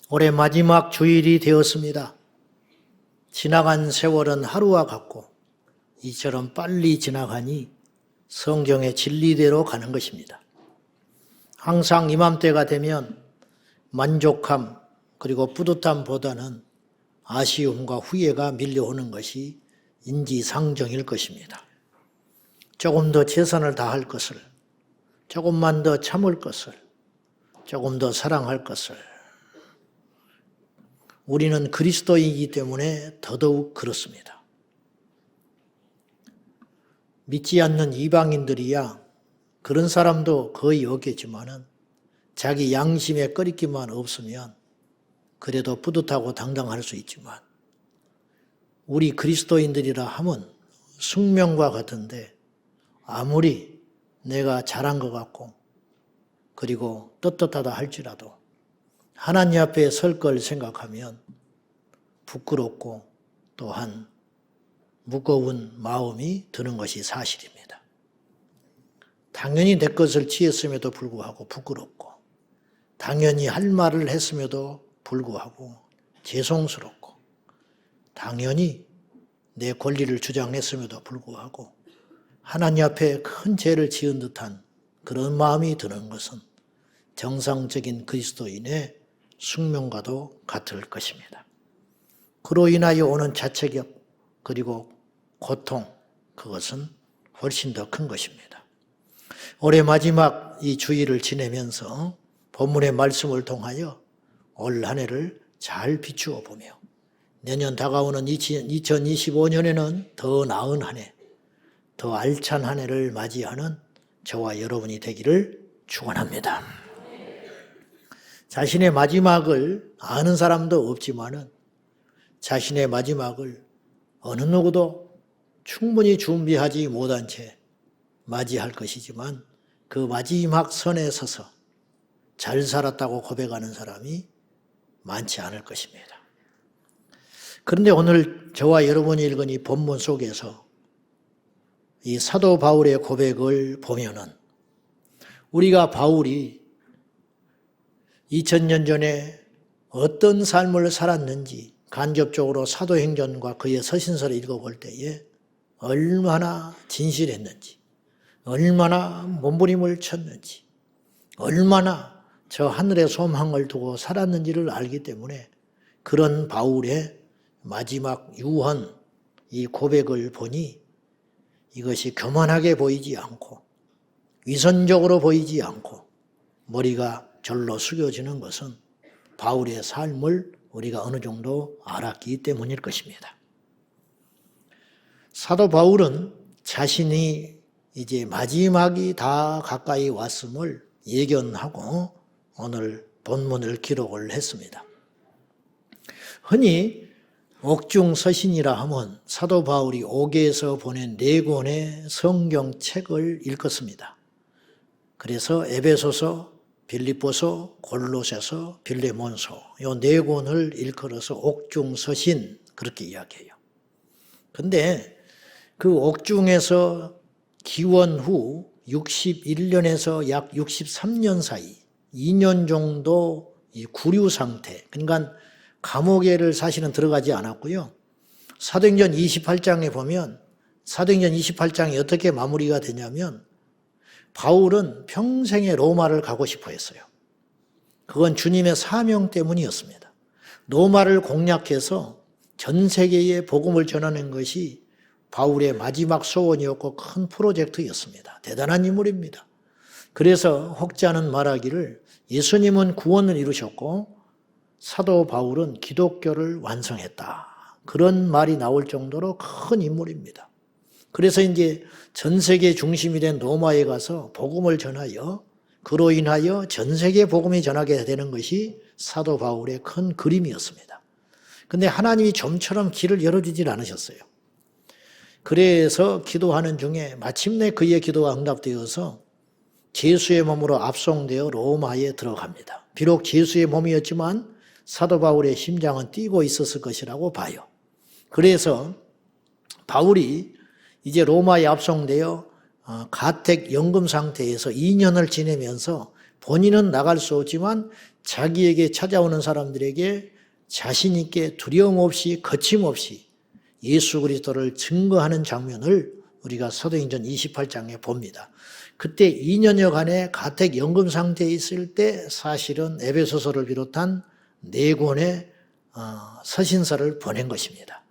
올해 마지막 주일이 되었습니다. 지나간 세월은 하루와 같고 이처럼 빨리 지나가니 성경의 진리대로 가는 것입니다. 항상 이맘때가 되면 만족함 그리고 뿌듯함보다는 아쉬움과 후회가 밀려오는 것이 인지상정일 것입니다. 조금 더 최선을 다할 것을, 조금만 더 참을 것을, 조금 더 사랑할 것을. 우리는 그리스도이기 때문에 더더욱 그렇습니다. 믿지 않는 이방인들이야 그런 사람도 거의 없겠지만은 자기 양심에 꺼리기만 없으면 그래도 뿌듯하고 당당할 수 있지만 우리 그리스도인들이라 함은 숙명과 같은데 아무리 내가 잘한 것 같고 그리고 떳떳하다 할지라도 하나님 앞에 설 걸 생각하면 부끄럽고 또한 무거운 마음이 드는 것이 사실입니다. 당연히 내 것을 취했음에도 불구하고 부끄럽고 당연히 할 말을 했음에도 불구하고 죄송스럽고 당연히 내 권리를 주장했음에도 불구하고 하나님 앞에 큰 죄를 지은 듯한 그런 마음이 드는 것은 정상적인 그리스도인의 숙명과도 같을 것입니다. 그로 인하여 오는 자책력 그리고 고통 그것은 훨씬 더 큰 것입니다. 올해 마지막 이 주일을 지내면서 본문의 말씀을 통하여 올 한 해를 잘 비추어 보며 내년 다가오는 2025년에는 더 나은 한 해, 더 알찬 한 해를 맞이하는 저와 여러분이 되기를 축원합니다. 자신의 마지막을 아는 사람도 없지만은 자신의 마지막을 어느 누구도 충분히 준비하지 못한 채 맞이할 것이지만 그 마지막 선에 서서 잘 살았다고 고백하는 사람이 많지 않을 것입니다. 그런데 오늘 저와 여러분이 읽은 이 본문 속에서 이 사도 바울의 고백을 보면은 우리가 바울이 2000년 전에 어떤 삶을 살았는지 간접적으로 사도행전과 그의 서신서를 읽어볼 때에 얼마나 진실했는지, 얼마나 몸부림을 쳤는지, 얼마나 저 하늘의 소망을 두고 살았는지를 알기 때문에 그런 바울의 마지막 유언, 이 고백을 보니 이것이 교만하게 보이지 않고 위선적으로 보이지 않고 머리가 절로 숙여지는 것은 바울의 삶을 우리가 어느 정도 알았기 때문일 것입니다. 사도 바울은 자신이 이제 마지막이 다 가까이 왔음을 예견하고 오늘 본문을 기록을 했습니다. 흔히 옥중서신이라 하면 사도 바울이 옥에서 보낸 4권의 성경책을 읽었습니다. 그래서 에베소서, 빌립보서, 골로새서, 빌레몬서 이 4권을 일컬어서 옥중서신 그렇게 이야기해요. 그런데 그 옥중에서 기원 후 61년에서 약 63년 사이 2년 정도 이 구류 상태, 그러니까 감옥에를 사실은 들어가지 않았고요. 사도행전 28장에 보면 사도행전 28장이 어떻게 마무리가 되냐면 바울은 평생에 로마를 가고 싶어 했어요. 그건 주님의 사명 때문이었습니다. 로마를 공략해서 전 세계에 복음을 전하는 것이 바울의 마지막 소원이었고 큰 프로젝트였습니다. 대단한 인물입니다. 그래서 혹자는 말하기를 예수님은 구원을 이루셨고 사도 바울은 기독교를 완성했다. 그런 말이 나올 정도로 큰 인물입니다. 그래서 이제 전 세계 중심이 된 로마에 가서 복음을 전하여 그로 인하여 전 세계 복음이 전하게 되는 것이 사도 바울의 큰 그림이었습니다. 그런데 하나님이 좀처럼 길을 열어주질 않으셨어요. 그래서 기도하는 중에 마침내 그의 기도가 응답되어서 제수의 몸으로 압송되어 로마에 들어갑니다. 비록 제수의 몸이었지만 사도 바울의 심장은 뛰고 있었을 것이라고 봐요. 그래서 바울이 이제 로마에 압송되어 가택 연금 상태에서 2년을 지내면서 본인은 나갈 수 없지만 자기에게 찾아오는 사람들에게 자신 있게 두려움 없이 거침없이 예수 그리스도를 증거하는 장면을 우리가 사도행전 28장에 봅니다. 그때 2년여간의 가택연금 상태에 있을 때 사실은 에베소서를 비롯한 4권의 서신서를 보낸 것입니다.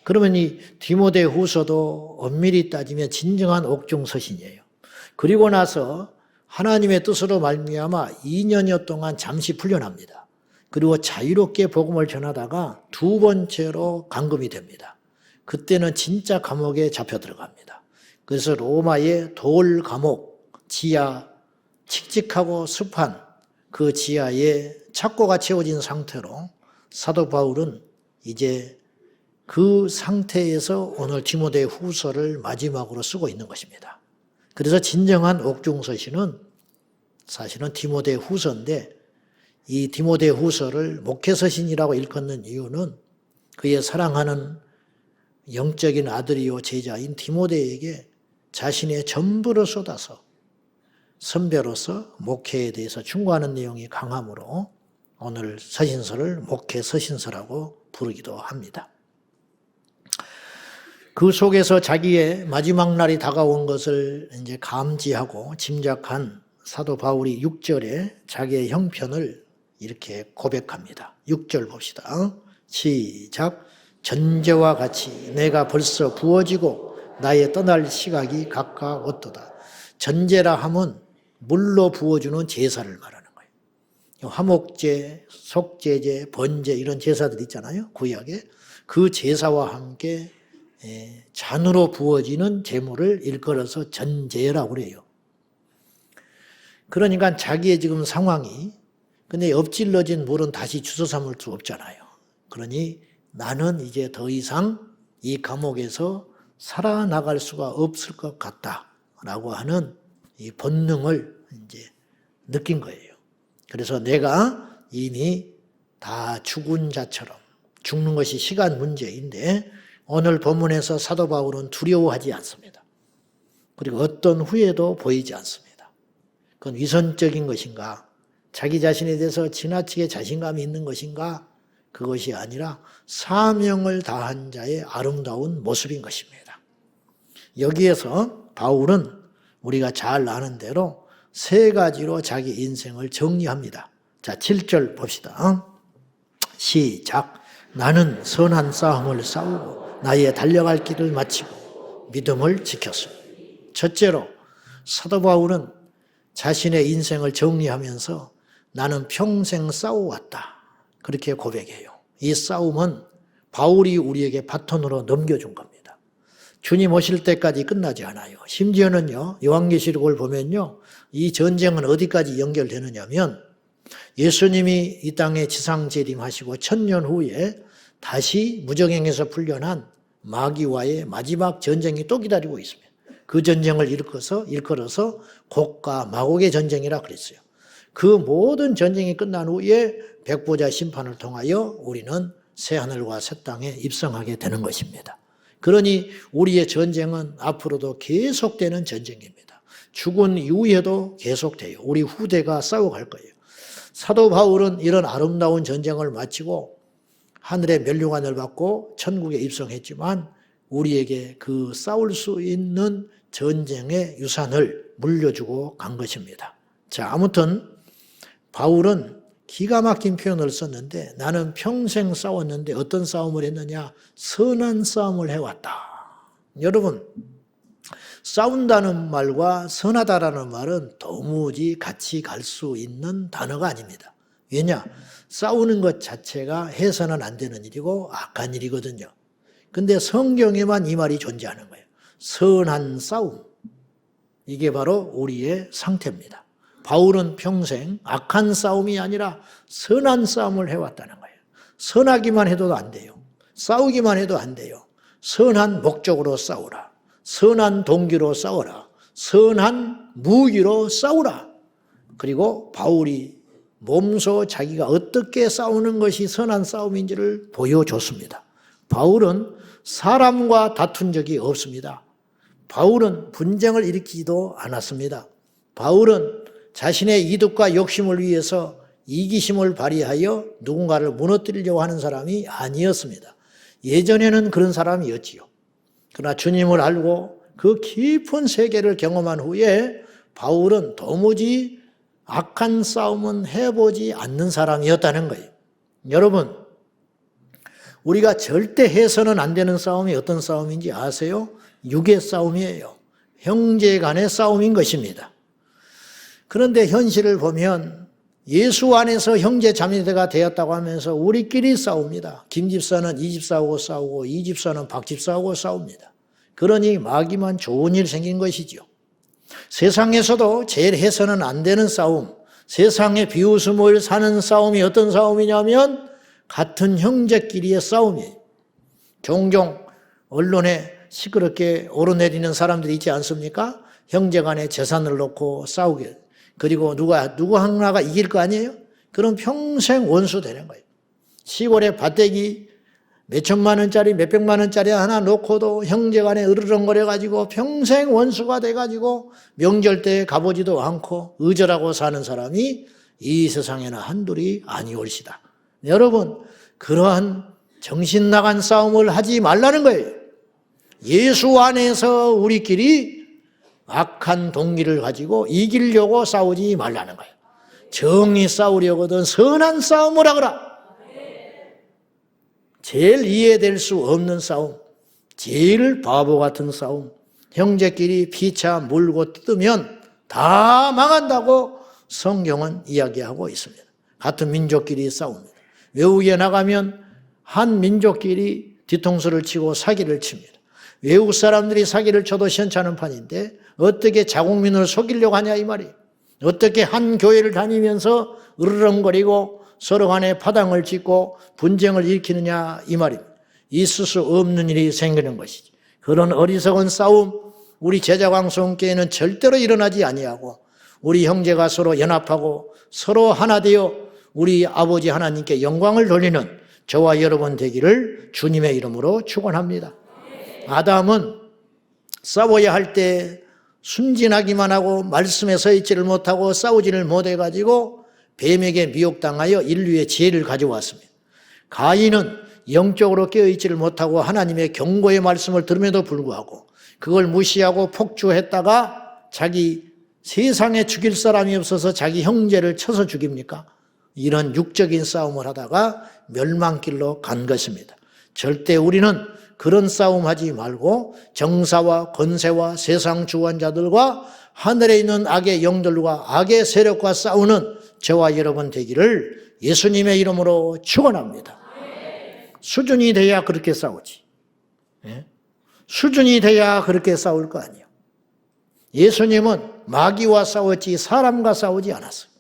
그러면 이 디모데후서도 엄밀히 따지면 진정한 옥중 서신이에요. 그리고 나서 하나님의 뜻으로 말미암아 2년여 동안 잠시 풀려납니다. 그리고 자유롭게 복음을 전하다가 2번째로 감금이 됩니다. 그때는 진짜 감옥에 잡혀 들어갑니다. 그래서 로마의 돌 감옥, 지하, 칙칙하고 습한 그 지하에 착고가 채워진 상태로 사도 바울은 이제 그 상태에서 오늘 디모데 후서를 마지막으로 쓰고 있는 것입니다. 그래서 진정한 옥중서신은 사실은 디모데 후서인데 이 디모데 후서를 목회서신이라고 일컫는 이유는 그의 사랑하는 영적인 아들이요 제자인 디모데에게 자신의 전부를 쏟아서 선배로서 목회에 대해서 충고하는 내용이 강하므로 오늘 서신서를 목회서신서라고 부르기도 합니다. 그 속에서 자기의 마지막 날이 다가온 것을 이제 감지하고 짐작한 사도 바울이 6절에 자기의 형편을 이렇게 고백합니다. 6절 봅시다. 시작. 전제와 같이 내가 벌써 부어지고 나의 떠날 시각이 가까웠도다. 전제라 함은 물로 부어주는 제사를 말하는 거예요. 화목제, 속제제, 번제 이런 제사들 있잖아요. 구약에. 그 제사와 함께 잔으로 부어지는 제물을 일컬어서 전제라고 그래요. 그러니까 자기의 지금 상황이 근데 엎질러진 물은 다시 주워 삼을 수 없잖아요. 그러니 나는 이제 더 이상 이 감옥에서 살아나갈 수가 없을 것 같다라고 하는 이 본능을 이제 느낀 거예요. 그래서 내가 이미 다 죽은 자처럼 죽는 것이 시간 문제인데 오늘 본문에서 사도 바울은 두려워하지 않습니다. 그리고 어떤 후회도 보이지 않습니다. 그건 위선적인 것인가? 자기 자신에 대해서 지나치게 자신감이 있는 것인가? 그것이 아니라 사명을 다한 자의 아름다운 모습인 것입니다. 여기에서 바울은 우리가 잘 아는 대로 3가지로 자기 인생을 정리합니다. 자, 7절 봅시다. 시작. 나는 선한 싸움을 싸우고 나의 달려갈 길을 마치고 믿음을 지켰습니다. 첫째로 사도 바울은 자신의 인생을 정리하면서 나는 평생 싸워왔다. 그렇게 고백해요. 이 싸움은 바울이 우리에게 바톤으로 넘겨준 겁니다. 주님 오실 때까지 끝나지 않아요. 심지어는요, 요한계시록을 보면요, 이 전쟁은 어디까지 연결되느냐면 예수님이 이 땅에 지상 재림하시고 1000년 후에 다시 무정행에서 풀려난 마귀와의 마지막 전쟁이 또 기다리고 있습니다. 그 전쟁을 일컬어서 곡과 마곡의 전쟁이라 그랬어요. 그 모든 전쟁이 끝난 후에 백보자 심판을 통하여 우리는 새하늘과 새 땅에 입성하게 되는 것입니다. 그러니 우리의 전쟁은 앞으로도 계속되는 전쟁입니다. 죽은 이후에도 계속돼요. 우리 후대가 싸워갈 거예요. 사도 바울은 이런 아름다운 전쟁을 마치고 하늘의 멸류관을 받고 천국에 입성했지만 우리에게 그 싸울 수 있는 전쟁의 유산을 물려주고 간 것입니다. 자, 아무튼 바울은 기가 막힌 표현을 썼는데 나는 평생 싸웠는데 어떤 싸움을 했느냐? 선한 싸움을 해왔다. 여러분, 싸운다는 말과 선하다라는 말은 도무지 같이 갈 수 있는 단어가 아닙니다. 왜냐? 싸우는 것 자체가 해서는 안 되는 일이고 악한 일이거든요. 근데 성경에만 이 말이 존재하는 거예요. 선한 싸움. 이게 바로 우리의 상태입니다. 바울은 평생 악한 싸움이 아니라 선한 싸움을 해왔다는 거예요. 선하기만 해도 안 돼요. 싸우기만 해도 안 돼요. 선한 목적으로 싸우라. 선한 동기로 싸우라. 선한 무기로 싸우라. 그리고 바울이 몸소 자기가 어떻게 싸우는 것이 선한 싸움인지를 보여줬습니다. 바울은 사람과 다툰 적이 없습니다. 바울은 분쟁을 일으키지도 않았습니다. 바울은 자신의 이득과 욕심을 위해서 이기심을 발휘하여 누군가를 무너뜨리려고 하는 사람이 아니었습니다. 예전에는 그런 사람이었지요. 그러나 주님을 알고 그 깊은 세계를 경험한 후에 바울은 도무지 악한 싸움은 해보지 않는 사람이었다는 거예요. 여러분, 우리가 절대 해서는 안 되는 싸움이 어떤 싸움인지 아세요? 육의 싸움이에요. 형제 간의 싸움인 것입니다. 그런데 현실을 보면 예수 안에서 형제 자매가 되었다고 하면서 우리끼리 싸웁니다. 김 집사는 이 집사하고 싸우고 이 집사는 박 집사하고 싸웁니다. 그러니 마귀만 좋은 일 생긴 것이죠. 세상에서도 제일 해서는 안 되는 싸움, 세상에 비웃음을 사는 싸움이 어떤 싸움이냐면 같은 형제끼리의 싸움이에요. 종종 언론에 시끄럽게 오르내리는 사람들이 있지 않습니까? 형제 간에 재산을 놓고 싸우게. 그리고 누구 하나가 이길 거 아니에요? 그럼 평생 원수 되는 거예요. 시골에 밭대기 몇천만 원짜리 몇백만 원짜리 하나 놓고도 형제 간에 으르렁거려 가지고 평생 원수가 돼 가지고 명절 때 가보지도 않고 의절하고 사는 사람이 이 세상에는 한둘이 아니올시다. 여러분, 그러한 정신 나간 싸움을 하지 말라는 거예요. 예수 안에서 우리끼리 악한 동기를 가지고 이기려고 싸우지 말라는 거예요. 정의 싸우려거든 선한 싸움을 하거라. 제일 이해될 수 없는 싸움, 제일 바보 같은 싸움, 형제끼리 피차 물고 뜯으면 다 망한다고 성경은 이야기하고 있습니다. 같은 민족끼리 싸웁니다. 외국에 나가면 한 민족끼리 뒤통수를 치고 사기를 칩니다. 외국 사람들이 사기를 쳐도 시원찮은 판인데 어떻게 자국민을 속이려고 하냐 이 말이에요. 어떻게 한 교회를 다니면서 으르렁거리고 서로 간에 파당을 짓고 분쟁을 일으키느냐 이 말입니다. 있을 수 없는 일이 생기는 것이지. 그런 어리석은 싸움 우리 제자광성교회는 절대로 일어나지 아니하고 우리 형제가 서로 연합하고 서로 하나 되어 우리 아버지 하나님께 영광을 돌리는 저와 여러분 되기를 주님의 이름으로 축원합니다. 아담은 싸워야 할 때 순진하기만 하고 말씀에 서 있지를 못하고 싸우지를 못해가지고 뱀에게 미혹당하여 인류의 지혜를 가져왔습니다. 가인은 영적으로 깨어있지를 못하고 하나님의 경고의 말씀을 들음에도 불구하고 그걸 무시하고 폭주했다가 자기 세상에 죽일 사람이 없어서 자기 형제를 쳐서 죽입니까? 이런 육적인 싸움을 하다가 멸망길로 간 것입니다. 절대 우리는 그런 싸움하지 말고 정사와 권세와 세상 주관자들과 하늘에 있는 악의 영들과 악의 세력과 싸우는 저와 여러분 되기를 예수님의 이름으로 축원합니다. 수준이 돼야 그렇게 싸우지. 수준이 돼야 그렇게 싸울 거 아니에요. 예수님은 마귀와 싸웠지 사람과 싸우지 않았어요.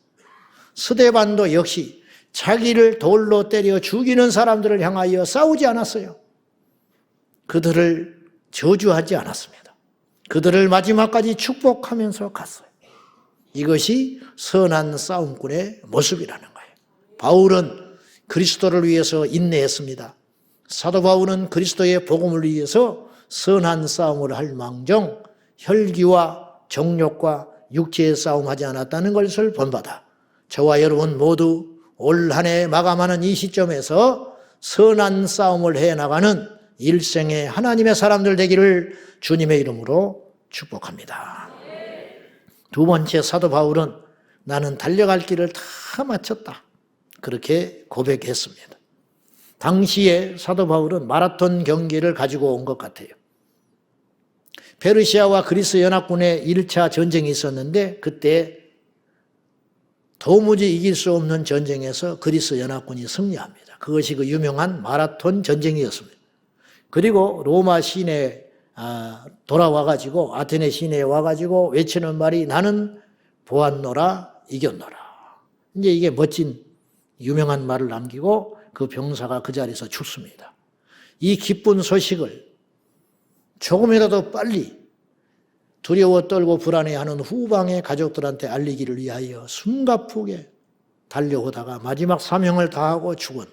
스데반도 역시 자기를 돌로 때려 죽이는 사람들을 향하여 싸우지 않았어요. 그들을 저주하지 않았습니다. 그들을 마지막까지 축복하면서 갔어요. 이것이 선한 싸움꾼의 모습이라는 거예요. 바울은 그리스도를 위해서 인내했습니다. 사도 바울은 그리스도의 복음을 위해서 선한 싸움을 할 망정 혈기와 정욕과 육체의 싸움하지 않았다는 것을 본받아 저와 여러분 모두 올 한 해 마감하는 이 시점에서 선한 싸움을 해나가는 일생의 하나님의 사람들 되기를 주님의 이름으로 축복합니다. 두 번째 사도 바울은 나는 달려갈 길을 다 마쳤다. 그렇게 고백했습니다. 당시에 사도 바울은 마라톤 경기를 가지고 온 것 같아요. 페르시아와 그리스 연합군의 1차 전쟁이 있었는데 그때 도무지 이길 수 없는 전쟁에서 그리스 연합군이 승리합니다. 그것이 그 유명한 마라톤 전쟁이었습니다. 그리고 로마 시내에 돌아와가지고 아테네 시내에 와가지고 외치는 말이 나는 보았노라 이겼노라. 이제 이게 멋진 유명한 말을 남기고 그 병사가 그 자리에서 죽습니다. 이 기쁜 소식을 조금이라도 빨리 두려워 떨고 불안해하는 후방의 가족들한테 알리기를 위하여 숨가쁘게 달려오다가 마지막 사명을 다하고 죽은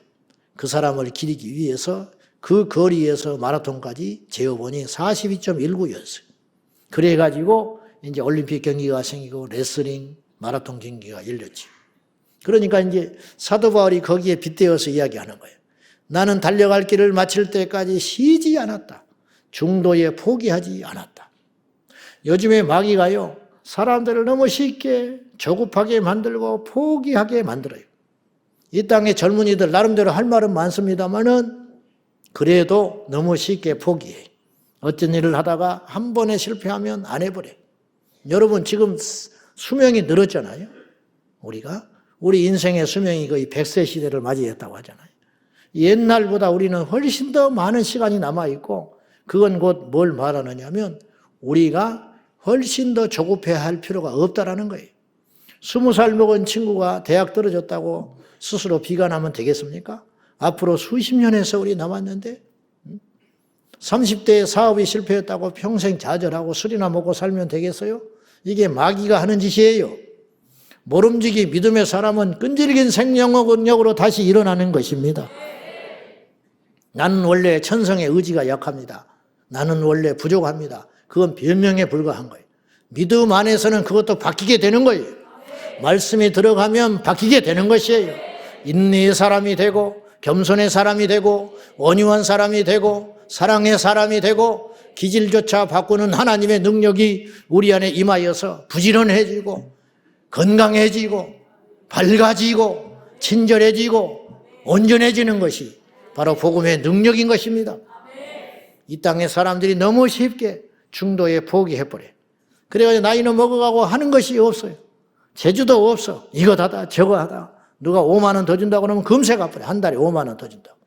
그 사람을 기리기 위해서 그 거리에서 마라톤까지 재어보니 42.19였어요. 그래가지고 이제 올림픽 경기가 생기고 레슬링, 마라톤 경기가 열렸지. 그러니까 이제 사도 바울이 거기에 빗대어서 이야기하는 거예요. 나는 달려갈 길을 마칠 때까지 쉬지 않았다. 중도에 포기하지 않았다. 요즘에 마귀가요, 사람들을 너무 쉽게 조급하게 만들고 포기하게 만들어요. 이 땅의 젊은이들 나름대로 할 말은 많습니다만은 그래도 너무 쉽게 포기해. 어떤 일을 하다가 한 번에 실패하면 안 해버려. 여러분 지금 수명이 늘었잖아요. 우리 인생의 수명이 거의 100세 시대를 맞이했다고 하잖아요. 옛날보다 우리는 훨씬 더 많은 시간이 남아있고 그건 곧 뭘 말하느냐면 우리가 훨씬 더 조급해할 필요가 없다라는 거예요. 20살 먹은 친구가 대학 떨어졌다고 스스로 비관하면 되겠습니까? 앞으로 수십 년의 세월이 남았는데 30대에 사업이 실패했다고 평생 좌절하고 술이나 먹고 살면 되겠어요? 이게 마귀가 하는 짓이에요. 모름지기 믿음의 사람은 끈질긴 생명력으로 다시 일어나는 것입니다. 나는 원래 천성의 의지가 약합니다. 나는 원래 부족합니다. 그건 변명에 불과한 거예요. 믿음 안에서는 그것도 바뀌게 되는 거예요. 말씀이 들어가면 바뀌게 되는 것이에요. 인내의 사람이 되고 겸손의 사람이 되고 온유한 사람이 되고 사랑의 사람이 되고 기질조차 바꾸는 하나님의 능력이 우리 안에 임하여서 부지런해지고 건강해지고 밝아지고 친절해지고 온전해지는 것이 바로 복음의 능력인 것입니다. 이 땅의 사람들이 너무 쉽게 중도에 포기해버려요. 그래가지고 나이는 먹어가고 하는 것이 없어요. 재주도 없어. 이거 하다 저거 하다. 누가 5만 원 더 준다고 그러면 금세 갚아요. 한 달에 5만 원 더 준다고.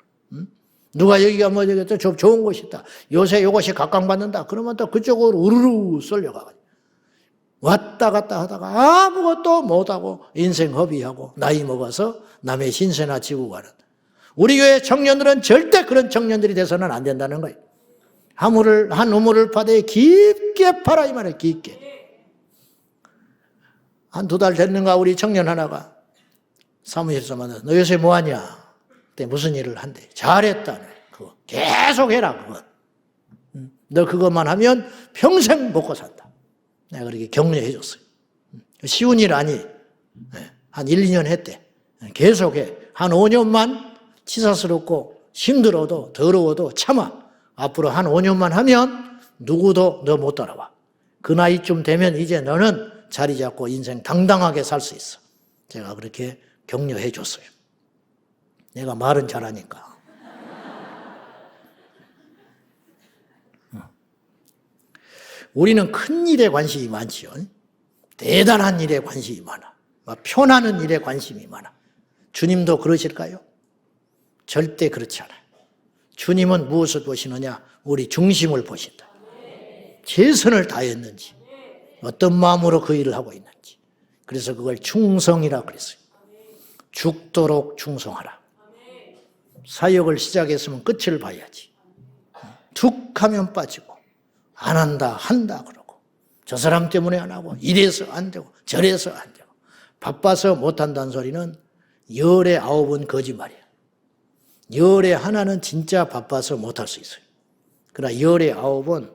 누가 여기가 뭐 저기 좀 좋은 곳이 있다. 요새 이것이 각광받는다. 그러면 또 그쪽으로 우르르 쏠려가가지고 왔다 갔다 하다가 아무것도 못하고 인생 허비하고 나이 먹어서 남의 신세나 지고 가는. 우리 교회 청년들은 절대 그런 청년들이 돼서는 안 된다는 거예요. 한 우물을 파되 깊게 파라 이 말이에요. 깊게. 한 2달 됐는가 우리 청년 하나가 사무실에서 만나서 너 요새 뭐하냐? 그때 무슨 일을 한대. 잘했다. 그거 계속 해라 그건. 너 그것만 하면 평생 먹고 산다. 내가 그렇게 격려해 줬어요. 쉬운 일 아니. 한 1, 2년 했대. 계속해. 한 5년만 치사스럽고 힘들어도 더러워도 참아. 앞으로 한 5년만 하면 누구도 너 못 따라와. 그 나이쯤 되면 이제 너는 자리 잡고 인생 당당하게 살 수 있어. 제가 그렇게 격려해 줬어요. 내가 말은 잘하니까. 우리는 큰 일에 관심이 많지요. 대단한 일에 관심이 많아. 표나는 일에 관심이 많아. 주님도 그러실까요? 절대 그렇지 않아요. 주님은 무엇을 보시느냐? 우리 중심을 보신다. 최선을 다했는지, 어떤 마음으로 그 일을 하고 있는지. 그래서 그걸 충성이라 그랬어요. 죽도록 충성하라. 사역을 시작했으면 끝을 봐야지. 툭 하면 빠지고 안 한다 그러고 저 사람 때문에 안 하고 이래서 안 되고 저래서 안 되고 바빠서 못한다는 소리는 열의 9은 거짓말이야. 열의 하나는 진짜 바빠서 못할 수 있어요. 그러나 열의 9은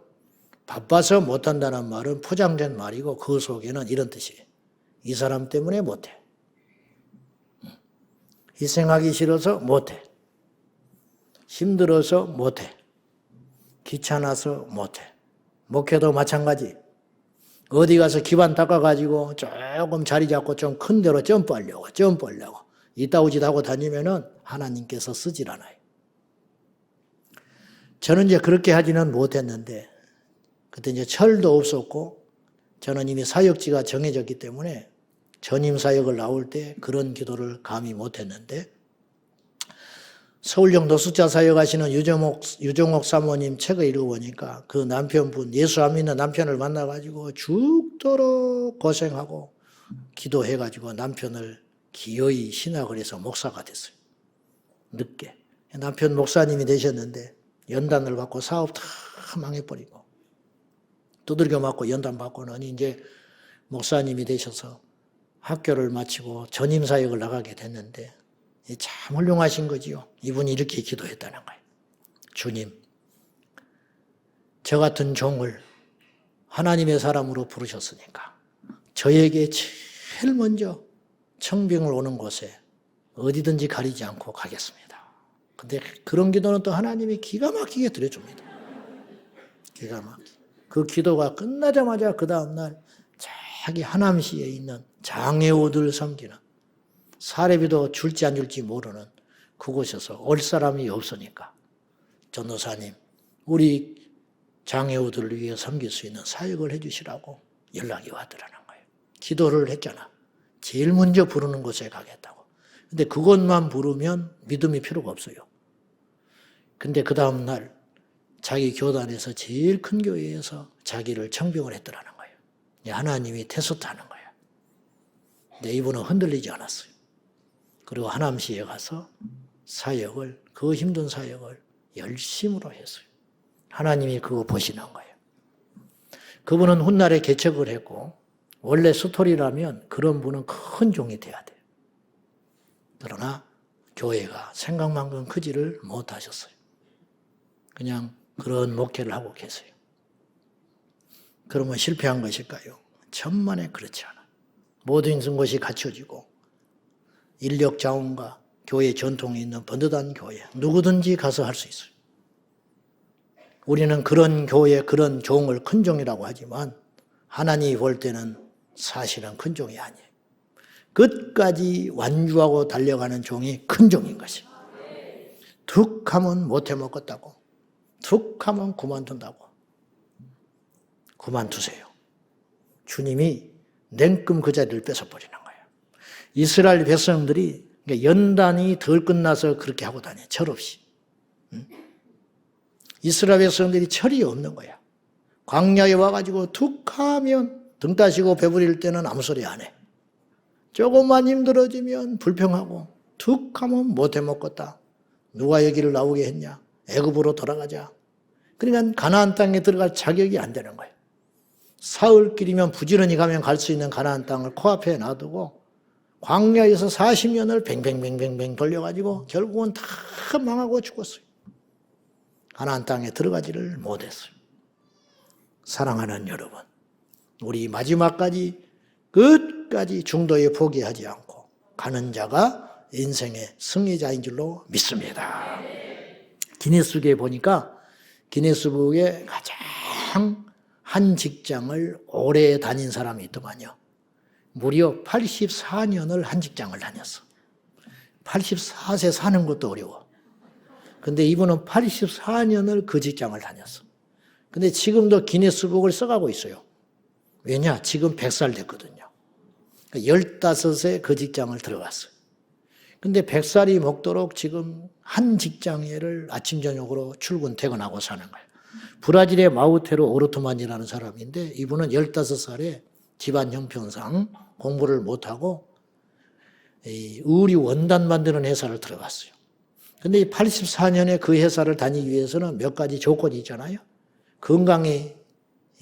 바빠서 못한다는 말은 포장된 말이고 그 속에는 이런 뜻이에요. 이 사람 때문에 못해. 희생하기 싫어서 못해. 힘들어서 못해. 귀찮아서 못해. 목회도 마찬가지. 어디 가서 기반 닦아가지고 조금 자리 잡고 좀 큰 데로 점프하려고. 이따 오짓 하고 다니면은 하나님께서 쓰질 않아요. 저는 이제 그렇게 하지는 못했는데, 그때 이제 철도 없었고, 저는 이미 사역지가 정해졌기 때문에 전임 사역을 나올 때 그런 기도를 감히 못했는데, 서울역 노숙자 사역하시는 유정옥 사모님 책을 읽어보니까 그 남편분, 예수 안 믿는 남편을 만나가지고 죽도록 고생하고 기도해가지고 남편을 기어이 신학을 해서 목사가 됐어요. 늦게. 남편 목사님이 되셨는데 연단을 받고 사업 다 망해버리고 두들겨 맞고 연단 받고는 이제 목사님이 되셔서 학교를 마치고 전임 사역을 나가게 됐는데 참 훌륭하신 거지요. 이분이 이렇게 기도했다는 거예요. 주님, 저 같은 종을 하나님의 사람으로 부르셨으니까 저에게 제일 먼저 청빙을 오는 곳에 어디든지 가리지 않고 가겠습니다. 근데 그런 기도는 또 하나님이 기가 막히게 들어줍니다. 기가 막히게. 그 기도가 끝나자마자 그 다음날 자기 하남시에 있는 장애우들 섬기는 사례비도 줄지 안 줄지 모르는 그곳에서 올 사람이 없으니까 전도사님 우리 장애우들을 위해 섬길 수 있는 사역을 해주시라고 연락이 왔더라는 거예요. 기도를 했잖아. 제일 먼저 부르는 곳에 가겠다고. 근데 그것만 부르면 믿음이 필요가 없어요. 근데 그 다음날 자기 교단에서 제일 큰 교회에서 자기를 청빙을 했더라는 거예요. 하나님이 테스트하는 거예요. 근데 이분은 흔들리지 않았어요. 그리고 하남시에 가서 사역을, 그 힘든 사역을 열심으로 했어요. 하나님이 그거 보시는 거예요. 그분은 훗날에 개척을 했고 원래 스토리라면 그런 분은 큰 종이 돼야 돼요. 그러나 교회가 생각만큼 크지를 못하셨어요. 그냥 그런 목회를 하고 계세요. 그러면 실패한 것일까요? 천만에 그렇지 않아. 모든 것이 갖춰지고 인력 자원과 교회 전통이 있는 번듯한 교회 누구든지 가서 할 수 있어요. 우리는 그런 교회, 그런 종을 큰 종이라고 하지만 하나님이 볼 때는 사실은 큰 종이 아니에요. 끝까지 완주하고 달려가는 종이 큰 종인 것이에요. 툭 하면 못해 먹겠다고, 툭 하면 그만둔다고. 그만두세요. 주님이 냉큼 그 자리를 뺏어버리는 거예요. 이스라엘 백성들이 연단이 덜 끝나서 그렇게 하고 다녀요. 철없이. 이스라엘 백성들이 철이 없는 거야. 광야에 와가지고 툭 하면 등 따시고 배부릴 때는 아무 소리 안 해. 조금만 힘들어지면 불평하고 툭 하면 못해 먹겠다. 누가 여기를 나오게 했냐. 애굽으로 돌아가자. 그러니까 가나안 땅에 들어갈 자격이 안 되는 거예요. 사흘길이면 부지런히 가면 갈 수 있는 가나안 땅을 코앞에 놔두고 광야에서 40년을 뱅뱅뱅뱅뱅 돌려가지고 결국은 다 망하고 죽었어요. 가나안 땅에 들어가지를 못했어요. 사랑하는 여러분, 우리 마지막까지 끝까지 중도에 포기하지 않고 가는 자가 인생의 승리자인 줄로 믿습니다. 기네스북에 보니까 기네스북에 가장 한 직장을 오래 다닌 사람이 있더만요. 무려 84년을 한 직장을 다녔어. 84세 사는 것도 어려워. 근데 이분은 84년을 그 직장을 다녔어. 근데 지금도 기네스북을 써가고 있어요. 왜냐? 지금 100살 됐거든요. 15세 그 직장을 들어갔어요. 근데 100살이 먹도록 지금 한 직장을 아침 저녁으로 출근 퇴근하고 사는 거예요. 브라질의 마우테로 오르토만이라는 사람인데 이분은 15살에 집안 형편상 공부를 못하고 의류 원단 만드는 회사를 들어갔어요. 근데 84년에 그 회사를 다니기 위해서는 몇 가지 조건이 있잖아요. 건강이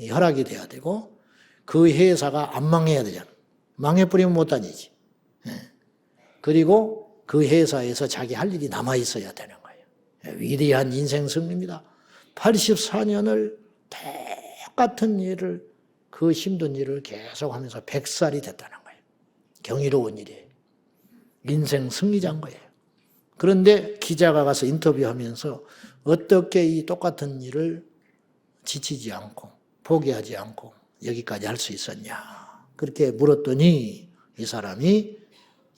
허락이 돼야 되고 그 회사가 안 망해야 되잖아. 망해버리면 못 다니지. 그리고 그 회사에서 자기 할 일이 남아있어야 되는 거예요. 위대한 인생 승리입니다. 84년을 똑같은 일을, 그 힘든 일을 계속하면서 100살이 됐다는 거예요. 경이로운 일이에요. 인생 승리자인 거예요. 그런데 기자가 가서 인터뷰하면서 어떻게 이 똑같은 일을 지치지 않고 포기하지 않고 여기까지 할 수 있었냐. 그렇게 물었더니 이 사람이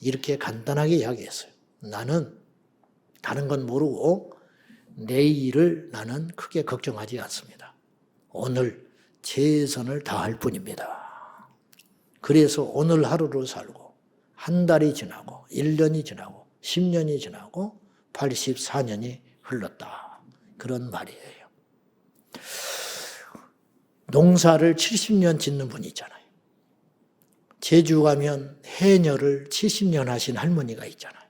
이렇게 간단하게 이야기했어요. 나는 다른 건 모르고 내일을 나는 크게 걱정하지 않습니다. 오늘 최선을 다할 뿐입니다. 그래서 오늘 하루를 살고 한 달이 지나고 1년이 지나고 10년이 지나고 84년이 흘렀다. 그런 말이에요. 농사를 70년 짓는 분이 있잖아요. 제주 가면 해녀를 70년 하신 할머니가 있잖아요.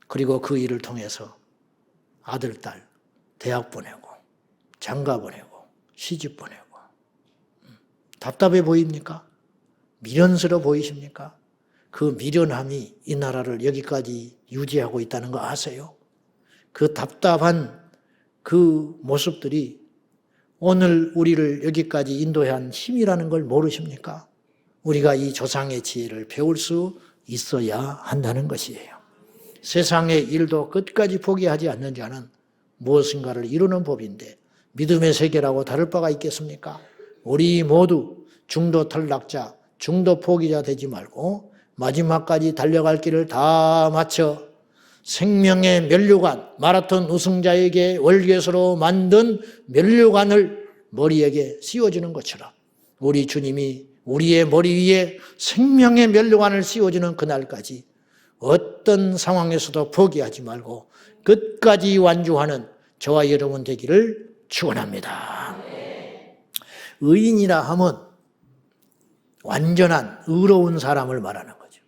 그리고 그 일을 통해서 아들, 딸 대학 보내고 장가 보내고 시집 보내고 답답해 보입니까? 미련스러워 보이십니까? 그 미련함이 이 나라를 여기까지 유지하고 있다는 거 아세요? 그 답답한 그 모습들이 오늘 우리를 여기까지 인도한 힘이라는 걸 모르십니까? 우리가 이 조상의 지혜를 배울 수 있어야 한다는 것이에요. 세상의 일도 끝까지 포기하지 않는 자는 무엇인가를 이루는 법인데 믿음의 세계라고 다를 바가 있겠습니까? 우리 모두 중도 탈락자, 중도 포기자 되지 말고 마지막까지 달려갈 길을 다 마쳐 생명의 면류관, 마라톤 우승자에게 월계수로 만든 면류관을 머리에게 씌워주는 것처럼 우리 주님이 우리의 머리 위에 생명의 면류관을 씌워주는 그날까지 어떤 상황에서도 포기하지 말고 끝까지 완주하는 저와 여러분 되기를 축원합니다. 의인이라 하면 완전한 의로운 사람을 말하는 거죠.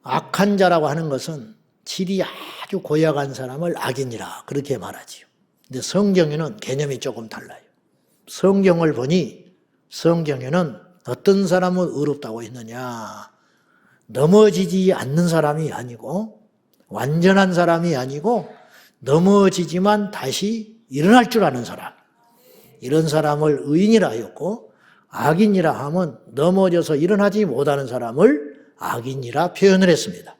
악한 자라고 하는 것은 질이 아주 고약한 사람을 악인이라 그렇게 말하지요. 근데 성경에는 개념이 조금 달라요. 성경을 보니 성경에는 어떤 사람은 의롭다고 했느냐, 넘어지지 않는 사람이 아니고 완전한 사람이 아니고 넘어지지만 다시 일어날 줄 아는 사람, 이런 사람을 의인이라 하였고, 악인이라 하면 넘어져서 일어나지 못하는 사람을 악인이라 표현을 했습니다.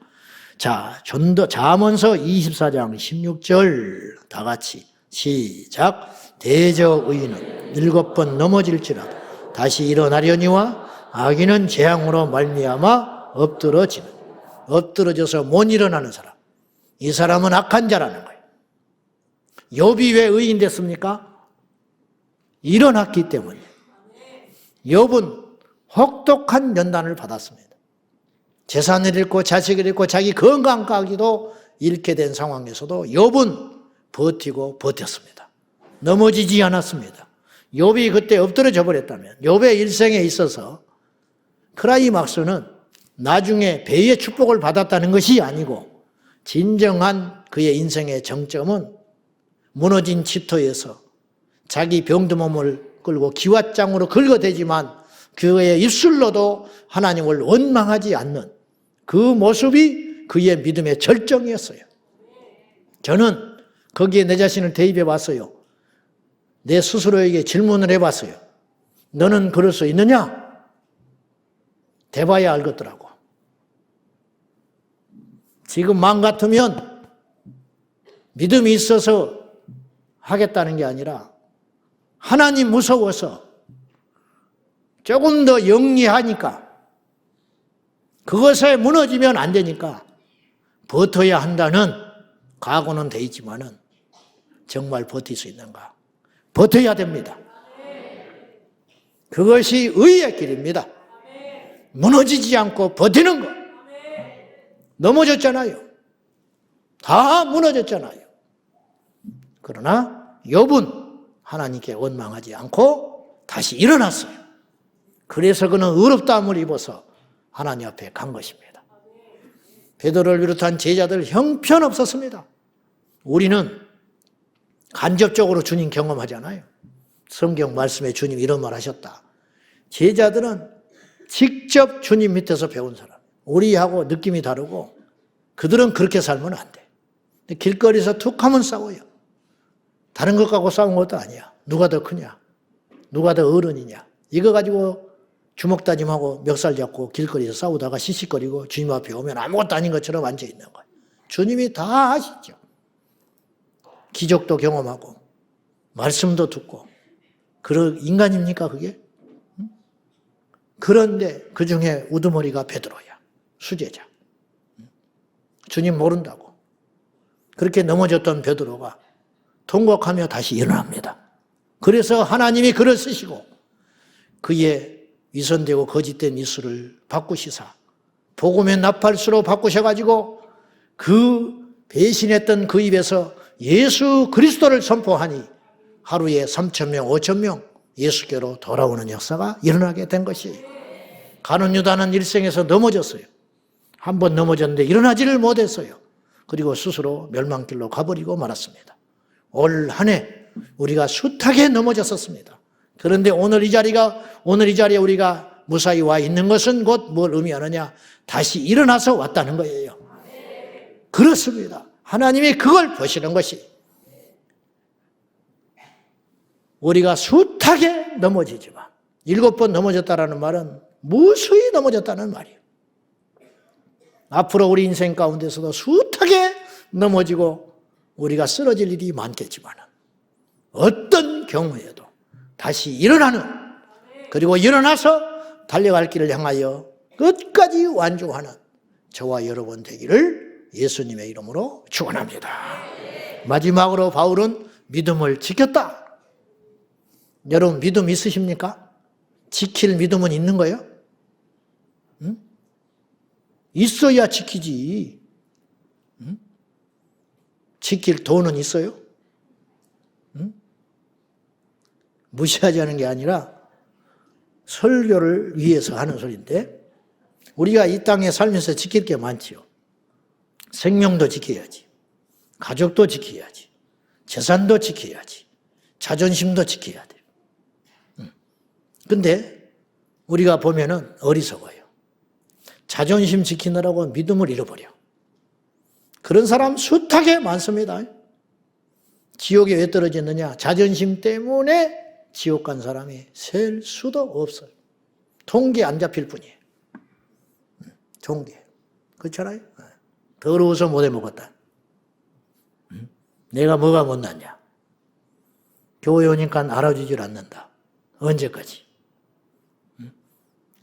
자, 잠언서 24장 16절 다 같이 시작. 대저 의인은 7번 넘어질지라도 다시 일어나려니와 악인은 재앙으로 말미암아 엎드러져서 못 일어나는 사람, 이 사람은 악한 자라는 거예요. 욥이 왜 의인 됐습니까? 일어났기 때문에. 욥은 혹독한 연단을 받았습니다. 재산을 잃고 자식을 잃고 자기 건강까지도 잃게 된 상황에서도 욥은 버티고 버텼습니다. 넘어지지 않았습니다. 욥이 그때 엎드러져 버렸다면 욥의 일생에 있어서 클라이막스는 나중에 배의 축복을 받았다는 것이 아니고 진정한 그의 인생의 정점은 무너진 집터에서 자기 병든 몸을 끌고 기왓장으로 긁어대지만 그의 입술로도 하나님을 원망하지 않는 그 모습이 그의 믿음의 절정이었어요. 저는 거기에 내 자신을 대입해 봤어요. 내 스스로에게 질문을 해봤어요. 너는 그럴 수 있느냐? 대봐야 알겠더라고. 지금 마음 같으면 믿음이 있어서 하겠다는 게 아니라 하나님 무서워서 조금 더 영리하니까 그것에 무너지면 안 되니까 버텨야 한다는 각오는 돼 있지만은 정말 버틸 수 있는가? 버텨야 됩니다. 그것이 의의 길입니다. 무너지지 않고 버티는 것. 넘어졌잖아요. 다 무너졌잖아요. 그러나 욥은 하나님께 원망하지 않고 다시 일어났어요. 그래서 그는 의롭다함을 입어서 하나님 앞에 간 것입니다. 베드로를 비롯한 제자들 형편없었습니다. 우리는 간접적으로 주님 경험하잖아요. 성경 말씀에 주님 이런 말 하셨다. 제자들은 직접 주님 밑에서 배운 사람. 우리하고 느낌이 다르고 그들은 그렇게 살면 안 돼. 길거리에서 툭 하면 싸워요. 다른 것 갖고 싸운 것도 아니야. 누가 더 크냐? 누가 더 어른이냐? 이거 가지고 주먹다짐하고 멱살 잡고 길거리에서 싸우다가 시시거리고 주님 앞에 오면 아무것도 아닌 것처럼 앉아있는 거예요. 주님이 다 아시죠. 기적도 경험하고 말씀도 듣고 그런 인간입니까 그게? 그런데 그중에 우두머리가 베드로야. 수제자. 주님 모른다고. 그렇게 넘어졌던 베드로가 통곡하며 다시 일어납니다. 그래서 하나님이 그를 쓰시고 그의 위선되고 거짓된 입술을 바꾸시사 복음의 나팔수로 바꾸셔가지고 그 배신했던 그 입에서 예수 그리스도를 선포하니 하루에 3,000명, 5,000명 예수께로 돌아오는 역사가 일어나게 된 것이. 가룟 유다는 일생에서 넘어졌어요. 한 번 넘어졌는데 일어나지를 못했어요. 그리고 스스로 멸망길로 가버리고 말았습니다. 올 한 해 우리가 숱하게 넘어졌었습니다. 그런데 오늘 이 자리에 우리가 무사히 와 있는 것은 곧 뭘 의미하느냐? 다시 일어나서 왔다는 거예요. 그렇습니다. 하나님이 그걸 보시는 것이. 우리가 숱하게 넘어지지만 7번 넘어졌다라는 말은 무수히 넘어졌다는 말이에요. 앞으로 우리 인생 가운데서도 숱하게 넘어지고 우리가 쓰러질 일이 많겠지만 어떤 경우에도 다시 일어나는, 그리고 일어나서 달려갈 길을 향하여 끝까지 완주하는 저와 여러분 되기를 예수님의 이름으로 축원합니다. 마지막으로 바울은 믿음을 지켰다. 여러분 믿음 있으십니까? 지킬 믿음은 있는 거예요? 응? 있어야 지키지. 응? 지킬 돈은 있어요? 응? 무시하자는 게 아니라 설교를 위해서 하는 소리인데, 우리가 이 땅에 살면서 지킬 게 많지요. 생명도 지켜야지, 가족도 지켜야지, 재산도 지켜야지, 자존심도 지켜야 돼요. 근데 우리가 보면은 어리석어요. 자존심 지키느라고 믿음을 잃어버려. 그런 사람 숱하게 많습니다. 지옥에 왜 떨어졌느냐? 자존심 때문에 지옥 간 사람이 셀 수도 없어요. 통계 안 잡힐 뿐이에요. 통계. 그렇잖아요? 더러워서 못해 먹었다. 내가 뭐가 못났냐? 교회 오니까 알아주질 않는다. 언제까지?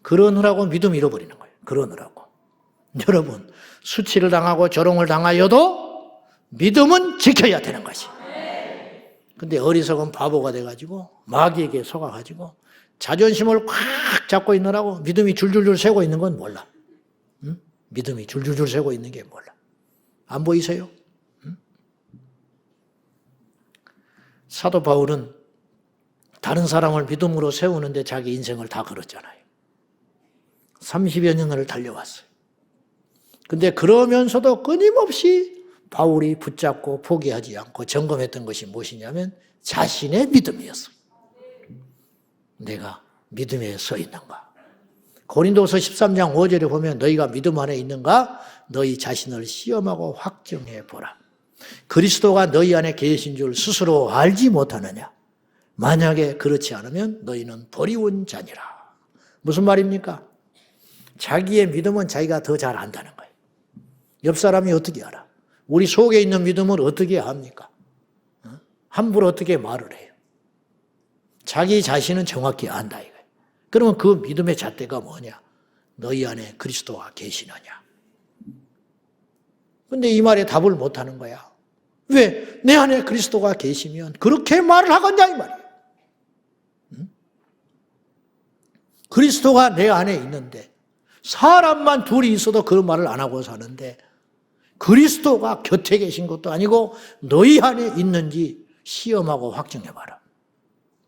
그러느라고 믿음 잃어버리는 거예요. 그러느라고. 여러분, 수치를 당하고 조롱을 당하여도 믿음은 지켜야 되는 것이. 근데 어리석은 바보가 돼가지고 마귀에게 속아가지고 자존심을 꽉 잡고 있느라고 믿음이 줄줄줄 새고 있는 건 몰라. 응? 믿음이 줄줄줄 새고 있는 게 몰라. 안 보이세요? 응? 사도 바울은 다른 사람을 믿음으로 세우는데 자기 인생을 다 걸었잖아요. 30여 년을 달려왔어요. 근데 그러면서도 끊임없이 바울이 붙잡고 포기하지 않고 점검했던 것이 무엇이냐면 자신의 믿음이었어요. 내가 믿음에 서 있는가? 고린도서 13장 5절에 보면 너희가 믿음 안에 있는가? 너희 자신을 시험하고 확증해 보라. 그리스도가 너희 안에 계신 줄 스스로 알지 못하느냐? 만약에 그렇지 않으면 너희는 버리운 자니라. 무슨 말입니까? 자기의 믿음은 자기가 더 잘 안다는 거예요. 옆 사람이 어떻게 알아? 우리 속에 있는 믿음을 어떻게 압니까? 함부로 어떻게 말을 해요? 자기 자신은 정확히 안다 이거예요. 그러면 그 믿음의 잣대가 뭐냐? 너희 안에 그리스도가 계시느냐? 근데 이 말에 답을 못하는 거야. 왜? 내 안에 그리스도가 계시면 그렇게 말을 하겠냐 이 말이에요. 그리스도가 내 안에 있는데 사람만 둘이 있어도 그런 말을 안 하고 사는데 그리스도가 곁에 계신 것도 아니고 너희 안에 있는지 시험하고 확증해봐라.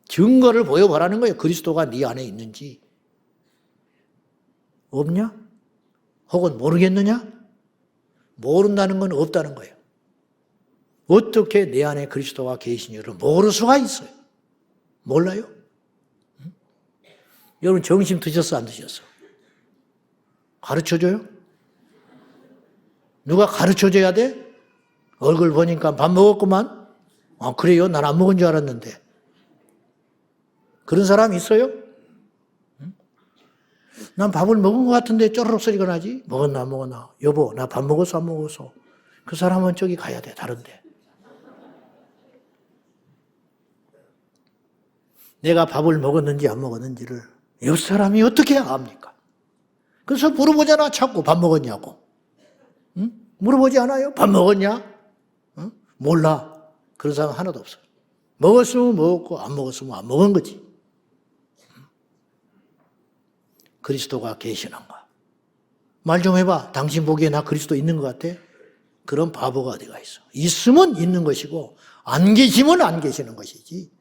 증거를 보여보라는 거예요. 그리스도가 네 안에 있는지. 없냐? 혹은 모르겠느냐? 모른다는 건 없다는 거예요. 어떻게 내 안에 그리스도가 계시냐를 모를 수가 있어요. 몰라요? 응? 여러분 점심 드셨어 안 드셨어? 가르쳐줘요? 누가 가르쳐줘야 돼? 얼굴 보니까 밥 먹었구만? 아, 그래요? 난 안 먹은 줄 알았는데. 그런 사람 있어요? 응? 난 밥을 먹은 것 같은데 쪼르륵 소리가 나지? 먹었나 안 먹었나? 여보, 나 밥 먹었어 안 먹었어? 그 사람은 저기 가야 돼, 다른데. 내가 밥을 먹었는지 안 먹었는지를 옆 사람이 어떻게 압니까? 그래서 물어보잖아, 자꾸 밥 먹었냐고. 응? 물어보지 않아요? 밥 먹었냐? 응? 몰라. 그런 사람 하나도 없어요. 먹었으면 먹었고 안 먹었으면 안 먹은 거지. 그리스도가 계시는가? 말 좀 해봐. 당신 보기에 나 그리스도 있는 것 같아? 그런 바보가 어디가 있어. 있으면 있는 것이고 안 계시면 안 계시는 것이지.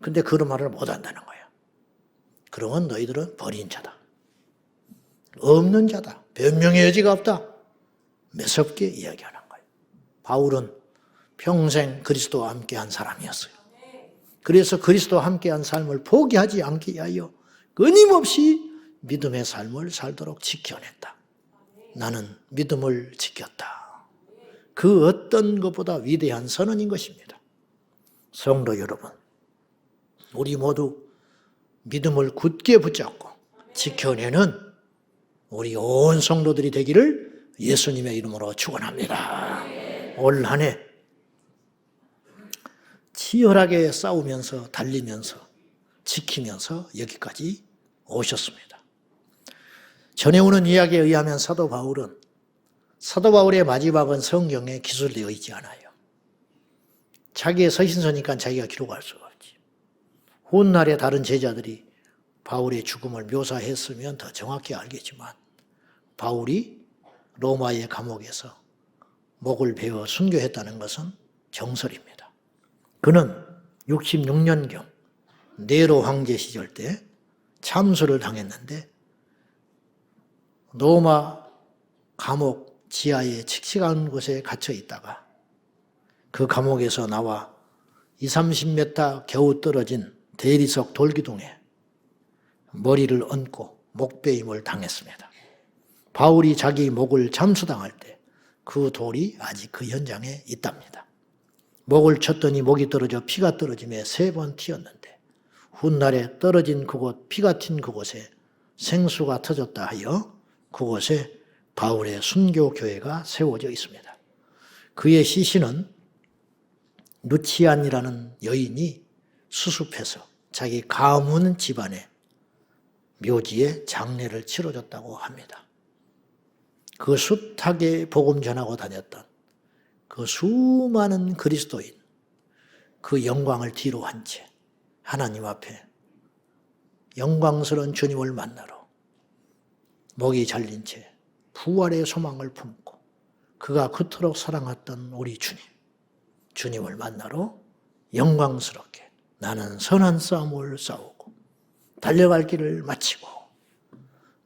근데 그런 말을 못한다는 거야. 그러면 너희들은 버린 자다. 없는 자다. 변명의 여지가 없다. 매섭게 이야기하는 거예요. 바울은 평생 그리스도와 함께한 사람이었어요. 그래서 그리스도와 함께한 삶을 포기하지 않게 하여 끊임없이 믿음의 삶을 살도록 지켜냈다. 나는 믿음을 지켰다. 그 어떤 것보다 위대한 선언인 것입니다. 성도 여러분, 우리 모두 믿음을 굳게 붙잡고 지켜내는 우리 온 성도들이 되기를 예수님의 이름으로 축원합니다. 올 한 해 치열하게 싸우면서 달리면서 지키면서 여기까지 오셨습니다. 전해오는 이야기에 의하면 사도 바울의 마지막은 성경에 기술되어 있지 않아요. 자기의 서신서니까 자기가 기록할 수가 없지. 훗날에 다른 제자들이 바울의 죽음을 묘사했으면 더 정확히 알겠지만 바울이 로마의 감옥에서 목을 베어 순교했다는 것은 정설입니다. 그는 66년경 네로 황제 시절 때 참수를 당했는데 로마 감옥 지하에 칙칙한 곳에 갇혀 있다가 그 감옥에서 나와 20-30m 겨우 떨어진 대리석 돌기둥에 머리를 얹고 목베임을 당했습니다. 바울이 자기 목을 잠수당할 때 그 돌이 아직 그 현장에 있답니다. 목을 쳤더니 목이 떨어져 피가 떨어지며 3번 튀었는데 훗날에 떨어진 그곳, 피가 튄 그곳에 생수가 터졌다 하여 그곳에 바울의 순교교회가 세워져 있습니다. 그의 시신은 루치안이라는 여인이 수습해서 자기 가문 집안의 묘지에 장례를 치러줬다고 합니다. 그 숱하게 복음 전하고 다녔던 그 수많은 그리스도인, 그 영광을 뒤로 한 채 하나님 앞에 영광스러운 주님을 만나러 목이 잘린 채 부활의 소망을 품고 그가 그토록 사랑했던 우리 주님을 만나러 영광스럽게 나는 선한 싸움을 싸우고 달려갈 길을 마치고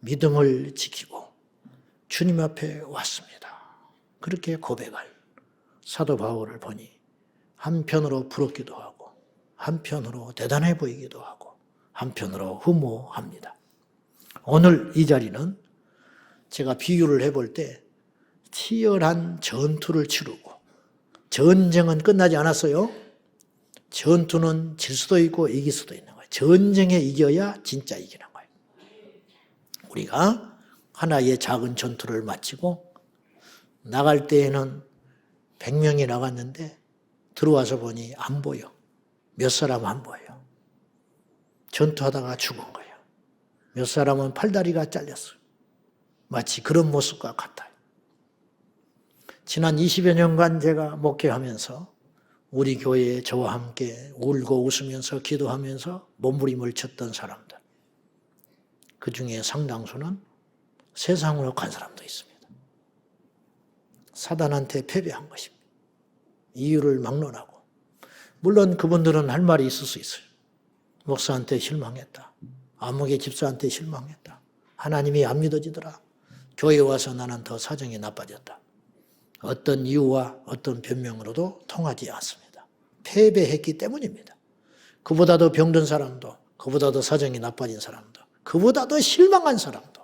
믿음을 지키고 주님 앞에 왔습니다. 그렇게 고백할 사도 바울을 보니 한편으로 부럽기도 하고 한편으로 대단해 보이기도 하고 한편으로 흠모합니다. 오늘 이 자리는 제가 비유를 해볼 때 치열한 전투를 치르고 전쟁은 끝나지 않았어요. 전투는 질 수도 있고 이길 수도 있는 거예요. 전쟁에 이겨야 진짜 이기는 거예요. 우리가 하나의 작은 전투를 마치고 나갈 때에는 100명이 나갔는데 들어와서 보니 안 보여. 몇 사람 안 보여요. 전투하다가 죽은 거예요. 몇 사람은 팔다리가 잘렸어요. 마치 그런 모습과 같아요. 지난 20여 년간 제가 목회하면서 우리 교회에 저와 함께 울고 웃으면서 기도하면서 몸부림을 쳤던 사람들, 그 중에 상당수는 세상으로 간 사람도 있습니다. 사단한테 패배한 것입니다. 이유를 막론하고. 물론 그분들은 할 말이 있을 수 있어요. 목사한테 실망했다. 아무개 집사한테 실망했다. 하나님이 안 믿어지더라. 교회 와서 나는 더 사정이 나빠졌다. 어떤 이유와 어떤 변명으로도 통하지 않습니다. 패배했기 때문입니다. 그보다도 병든 사람도, 그보다도 사정이 나빠진 사람도, 그보다도 실망한 사람도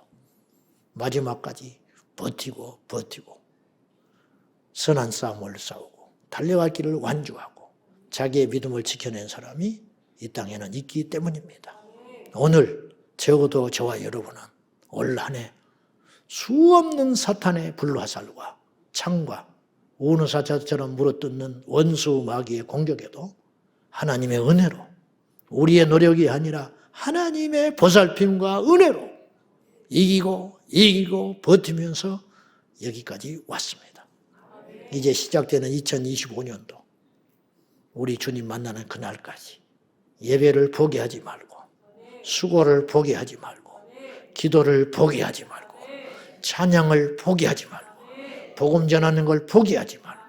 마지막까지 버티고 선한 싸움을 싸우고 달려갈 길을 완주하고 자기의 믿음을 지켜낸 사람이 이 땅에는 있기 때문입니다. 오늘 적어도 저와 여러분은 올 한 해 수없는 사탄의 불화살과 창과 우누사자처럼 물어뜯는 원수 마귀의 공격에도 하나님의 은혜로, 우리의 노력이 아니라 하나님의 보살핌과 은혜로 이기고 버티면서 여기까지 왔습니다. 이제 시작되는 2025년도 우리 주님 만나는 그날까지 예배를 포기하지 말고 수고를 포기하지 말고 기도를 포기하지 말고 찬양을 포기하지 말고 복음 전하는 걸 포기하지 말고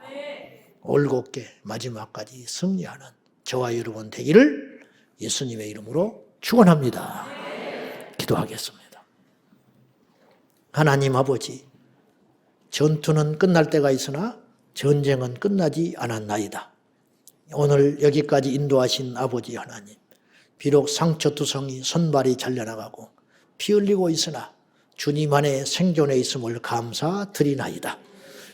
올곧게 마지막까지 승리하는 저와 여러분 되기를 예수님의 이름으로 축원합니다. 기도하겠습니다. 하나님 아버지, 전투는 끝날 때가 있으나 전쟁은 끝나지 않았나이다. 오늘 여기까지 인도하신 아버지 하나님, 비록 상처투성이 손발이 잘려나가고 피 흘리고 있으나 주님 안에 생존해 있음을 감사드리나이다.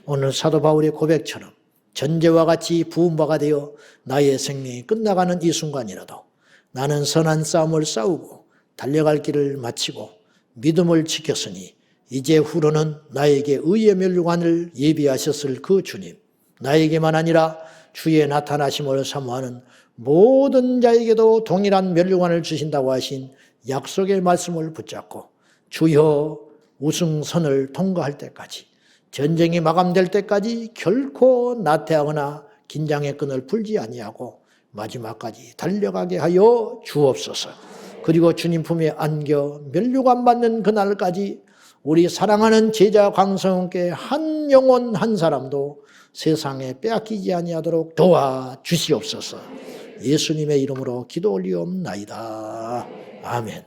오늘 사도 바울의 고백처럼 전제와 같이 부은 바가 되어 나의 생명이 끝나가는 이 순간이라도 나는 선한 싸움을 싸우고 달려갈 길을 마치고 믿음을 지켰으니 이제 후로는 나에게 의의 면류관을 예비하셨을 그 주님, 나에게만 아니라 주의 나타나심을 사모하는 모든 자에게도 동일한 면류관을 주신다고 하신 약속의 말씀을 붙잡고 주여 우승선을 통과할 때까지, 전쟁이 마감될 때까지 결코 나태하거나 긴장의 끈을 풀지 아니하고 마지막까지 달려가게 하여 주옵소서. 그리고 주님 품에 안겨 면류관 받는 그날까지 우리 사랑하는 제자 광성께 한 영혼 한 사람도 세상에 빼앗기지 아니하도록 도와주시옵소서. 예수님의 이름으로 기도 올리옵나이다. 아멘.